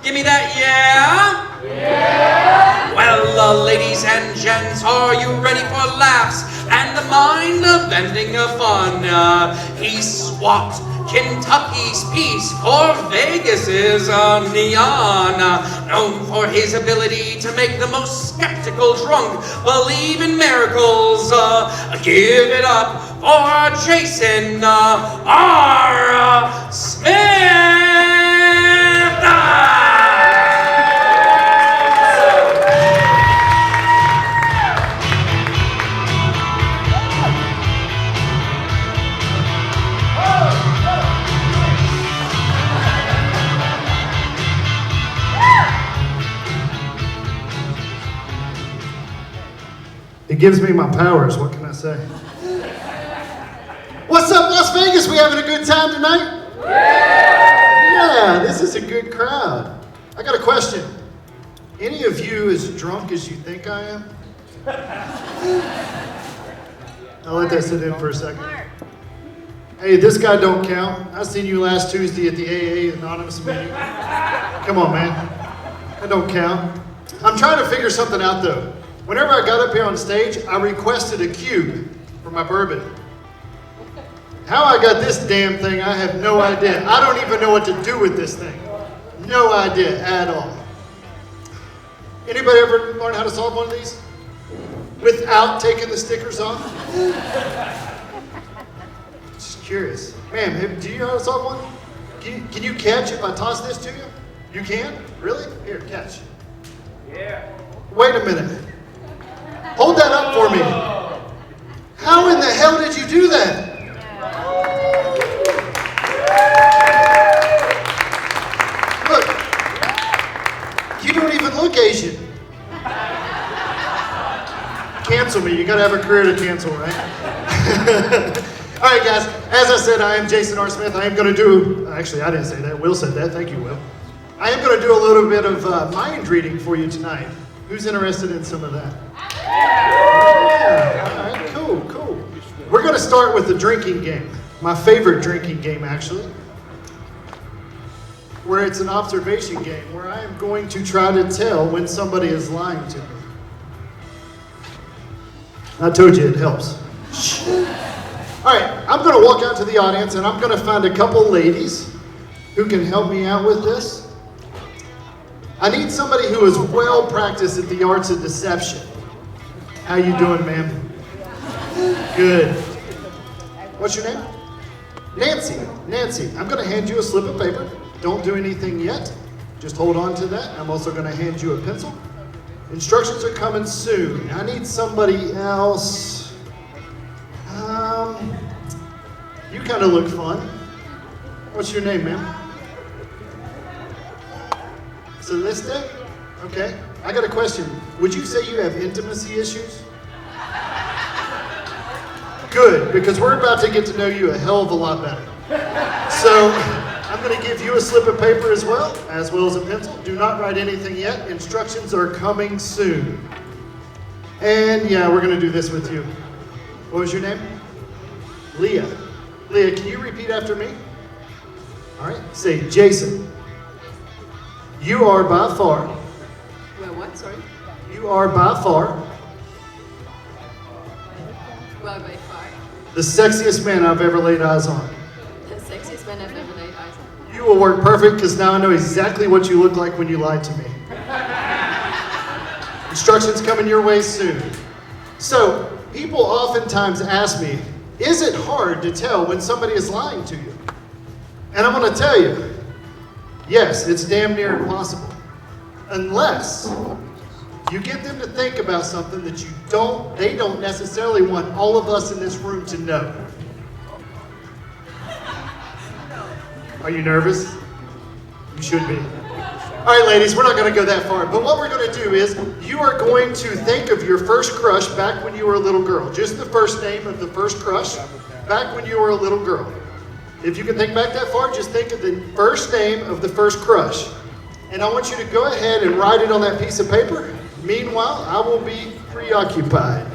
Give me that, yeah? Yeah! Well, ladies and gents, are you ready for laughs and the mind-bending fun? He swapped Kentucky's peace for Vegas's neon. Known for his ability to make the most skeptical drunk believe in miracles. Give it up for Jason R. Smith! It gives me my powers, what can I say? What's up, Las Vegas? We having a good time tonight? Yeah, this is a good crowd. I got a question. Any of you as drunk as you think I am? I'll let that sit in for a second. Hey, this guy don't count. I seen you last Tuesday at the AA Anonymous meeting. Come on, man. That don't count. I'm trying to figure something out, though. Whenever I got up here on stage, I requested a cube for my bourbon. How I got this damn thing, I have no idea. I don't even know what to do with this thing. No idea at all. Anybody ever learn how to solve one of these? Without taking the stickers off? Just curious. Ma'am, do you know how to solve one? Can you catch if I toss this to you? You can? Really? Here, catch. Yeah. Wait a minute. Hold that up for me. How in the hell did you do that? Look, you don't even look Asian. Cancel me. You gotta have a career to cancel, right? All right, guys. As I said, I am Jason R. Smith. I am gonna do, actually, I didn't say that. Will said that. Thank you, Will. I am gonna do a little bit of mind reading for you tonight. Who's interested in some of that? Yeah, all right, cool. We're gonna start with the drinking game. My favorite drinking game, actually. Where it's an observation game, where I am going to try to tell when somebody is lying to me. I told you it helps. All right, I'm gonna walk out to the audience and I'm gonna find a couple ladies who can help me out with this. I need somebody who is well practiced at the arts of deception. How you doing, ma'am? Good. What's your name? Nancy. Nancy, I'm gonna hand you a slip of paper. Don't do anything yet. Just hold on to that. I'm also gonna hand you a pencil. Instructions are coming soon. I need somebody else. You kind of look fun. What's your name, ma'am? Celeste? Okay. I got a question. Would you say you have intimacy issues? Good, because we're about to get to know you a hell of a lot better. So, I'm going to give you a slip of paper as well as a pencil. Do not write anything yet. Instructions are coming soon. And yeah, we're going to do this with you. What was your name? Leah. Leah, can you repeat after me? All right. Say, Jason. You are by far. Well, what? Sorry? You are by far. Well, by far. The sexiest man I've ever laid eyes on. The sexiest man I've ever laid eyes on. You will work perfect because now I know exactly what you look like when you lied to me. Instructions coming your way soon. So, people oftentimes ask me, is it hard to tell when somebody is lying to you? And I'm going to tell you, yes, it's damn near impossible. Unless you get them to think about something that they don't necessarily want all of us in this room to know. Are you nervous? You should be. All right, ladies, we're not going to go that far. But what we're going to do is you are going to think of your first crush back when you were a little girl. Just the first name of the first crush back when you were a little girl. If you can think back that far, just think of the first name of the first crush. And I want you to go ahead and write it on that piece of paper. Meanwhile, I will be preoccupied.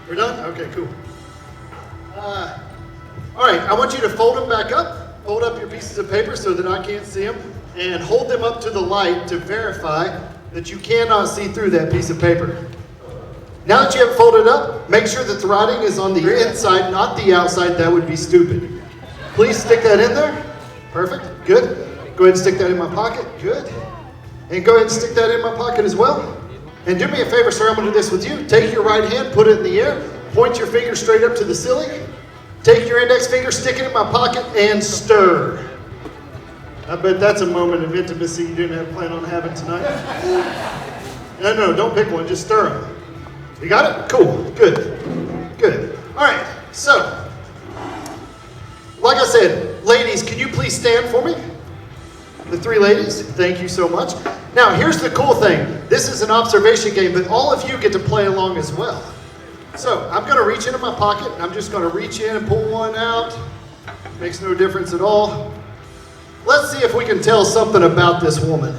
We're done? Okay, cool. All right, I want you to fold them back up. Fold up your pieces of paper so that I can't see them. And hold them up to the light to verify that you cannot see through that piece of paper. Now that you have folded up, make sure that the writing is on the inside, not the outside. That would be stupid. Please stick that in there. Perfect. Good. Go ahead and stick that in my pocket. Good. And go ahead and stick that in my pocket as well. And do me a favor, sir. I'm going to do this with you. Take your right hand, put it in the air. Point your finger straight up to the ceiling. Take your index finger, stick it in my pocket, and stir. I bet that's a moment of intimacy you didn't have planned on having tonight. No, don't pick one. Just stir them. You got it? Cool. Good. Good. All right. So, like I said, ladies, can you please stand for me? The three ladies. Thank you so much. Now, here's the cool thing. This is an observation game, but all of you get to play along as well. So, I'm going to reach into my pocket, and I'm just going to reach in and pull one out. Makes no difference at all. Let's see if we can tell something about this woman.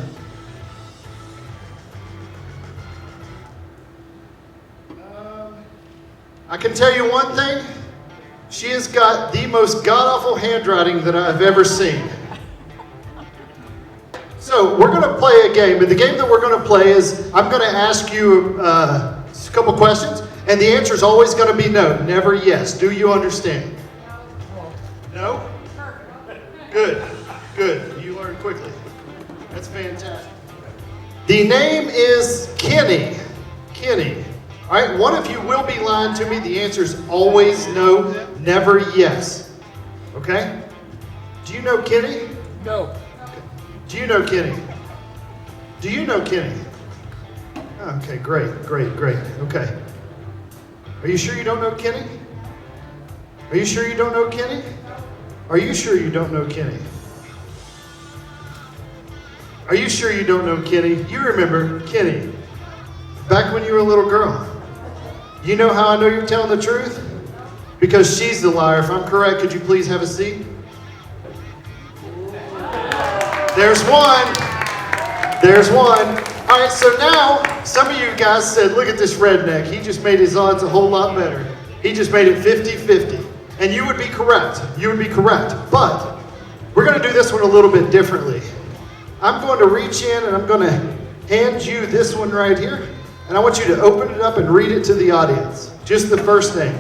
I can tell you one thing. She has got the most god-awful handwriting that I've ever seen. So we're going to play a game, and the game that we're going to play is I'm going to ask you a couple questions, and the answer is always going to be no, never yes. Do you understand? No? Good. Good. You learned quickly. That's fantastic. The name is Kenny. Kenny. All right, one of you will be lying to me. The answer is always no, never yes. Okay? Do you know Kenny? No. Okay. Do you know Kenny? Do you know Kenny? Okay, great. Okay. Are you sure you don't know Kenny? Are you sure you don't know Kenny? Are you sure you don't know Kenny? Are you sure you don't know Kenny? You remember Kenny, back when you were a little girl. You know how I know you're telling the truth? Because she's the liar. If I'm correct, could you please have a seat? There's one. There's one. All right, so now some of you guys said, look at this redneck. He just made his odds a whole lot better. He just made it 50-50. And you would be correct. You would be correct. But we're going to do this one a little bit differently. I'm going to reach in and I'm going to hand you this one right here. And I want you to open it up and read it to the audience. Just the first name.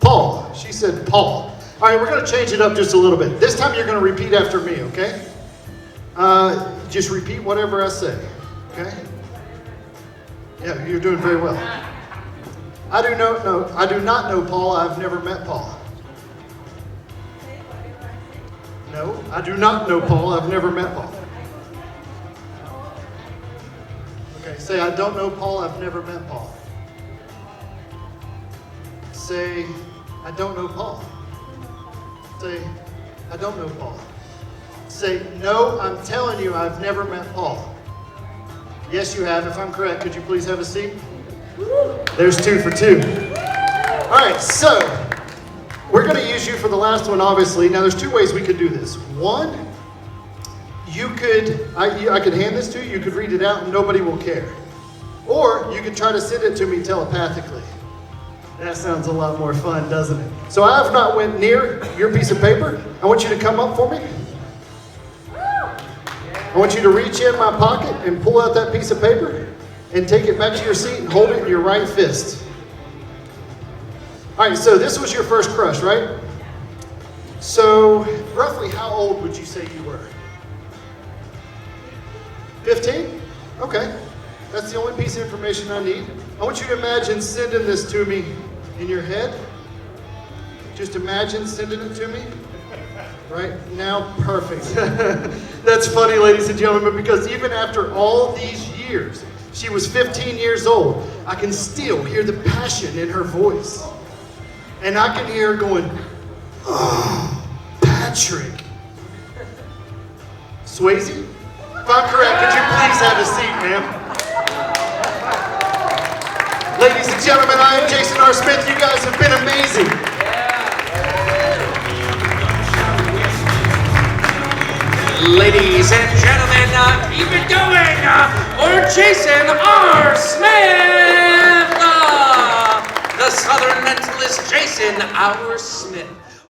Paul. She said Paul. All right, we're going to change it up just a little bit. This time you're going to repeat after me, okay? Just repeat whatever I say, okay? Yeah, you're doing very well. I do not know Paul. I've never met Paul. No, I do not know Paul. I've never met Paul. Okay, say I don't know Paul. I've never met Paul. Say I don't know Paul. Say I don't know Paul. Say no, I'm telling you I've never met Paul. Yes, you have. If I'm correct, could you please have a seat? There's 2 for 2. All right, so we're going to use you for the last one, obviously. Now, there's 2 ways we could do this. One, I could hand this to you. You could read it out and nobody will care. Or you could try to send it to me telepathically. That sounds a lot more fun, doesn't it? So I have not went near your piece of paper. I want you to come up for me. I want you to reach in my pocket and pull out that piece of paper and take it back to your seat and hold it in your right fist. All right, so this was your first crush, right? So roughly how old would you say you were? 15? Okay, that's the only piece of information I need. I want you to imagine sending this to me in your head. Just imagine sending it to me. Right now, perfect. That's funny, ladies and gentlemen, because even after all these years, she was 15 years old. I can still hear the passion in her voice. And I can hear her going, oh, Patrick. Swayze? If I'm correct, could you please have a seat, ma'am? Ladies and gentlemen, I am Jason R. Smith. You guys have been amazing. Ladies and gentlemen, keep it going for Jason R. Smith! The Southern Mentalist Jason R. Smith.